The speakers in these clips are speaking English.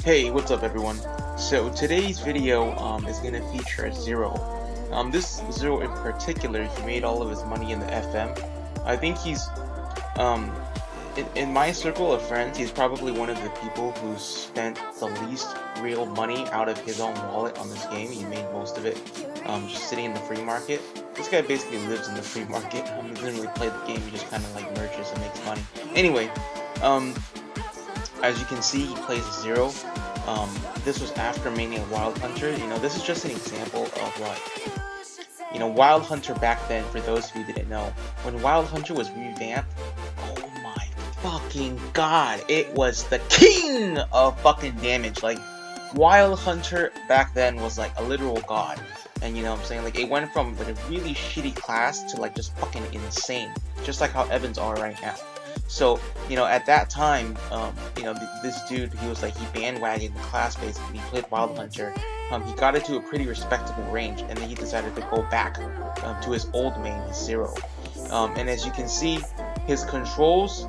Hey, what's up everyone? So today's video is going to feature Zero. This Zero in particular, he made all of his money in the FM. I think he's, um, in my circle of friends, he's probably one of the people who spent the least real money out of his own wallet on this game. He made most of it just sitting in the free market. This guy basically lives in the free market. He doesn't really play the game, he just kind of like merges and makes money. Anyway, um, as you can see, he plays Zero. This was after Mania Wild Hunter. This is just an example of what, Wild Hunter back then, for those of you who didn't know, when Wild Hunter was revamped, oh my fucking god, it was the king of fucking damage. Like, Wild Hunter back then was like a literal god. And you know what I'm saying? Like, it went from like a really shitty class to like just fucking insane. Just like how Evans are right now. So, at that time, this dude, he was like, he bandwagoned the class basically. He played Wild Hunter. He got it to a pretty respectable range, and then he decided to go back to his old main, his Zero. And as you can see, his controls.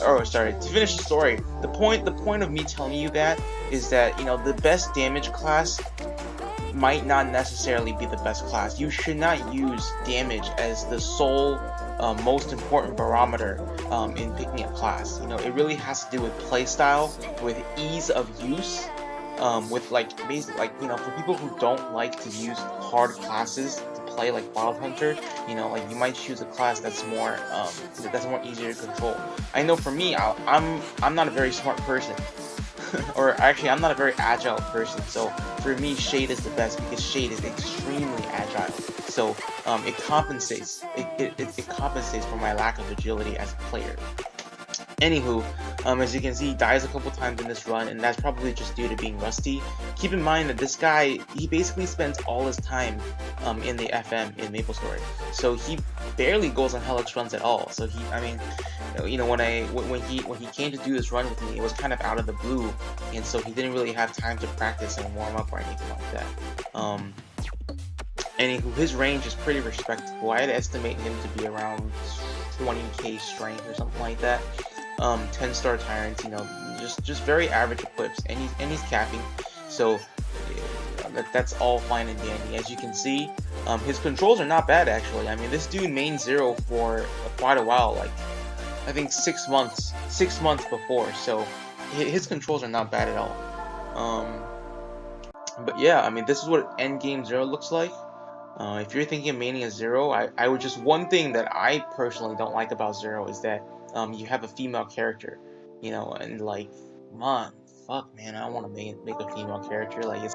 Oh, sorry. To finish the story, the point of me telling you that is that the best damage class might not necessarily be the best class. You should not use damage as the sole most important barometer in picking a class. It really has to do with playstyle, with ease of use, with for people who don't like to use hard classes to play like Wild Hunter, like you might choose a class that's more easier to control. I know for me, I'm not a very smart person. Or actually, I'm not a very agile person, so for me, Shade is the best because Shade is extremely agile. So it compensates. It compensates for my lack of agility as a player. Anywho, as you can see, he dies a couple times in this run, and that's probably just due to being rusty. Keep in mind that this guy, he basically spends all his time in the FM in Maple Story, so he barely goes on Hellux runs at all. So when he came to do this run with me, it was kind of out of the blue, and so he didn't really have time to practice and warm up or anything like that. Anywho, his range is pretty respectable. I'd estimate him to be around 20k strength or something like that. 10-star tyrants, just very average equips, and he's capping, so that's all fine and dandy. As you can see, his controls are not bad actually. I mean, this dude main Zero for quite a while, like I think 6 months before, so his controls are not bad at all. But yeah, I mean, this is what endgame Zero looks like. If you're thinking of Mania Zero, I would just, one thing that I personally don't like about Zero is that you have a female character, and like, man, fuck, man, I don't want to make a female character. Like,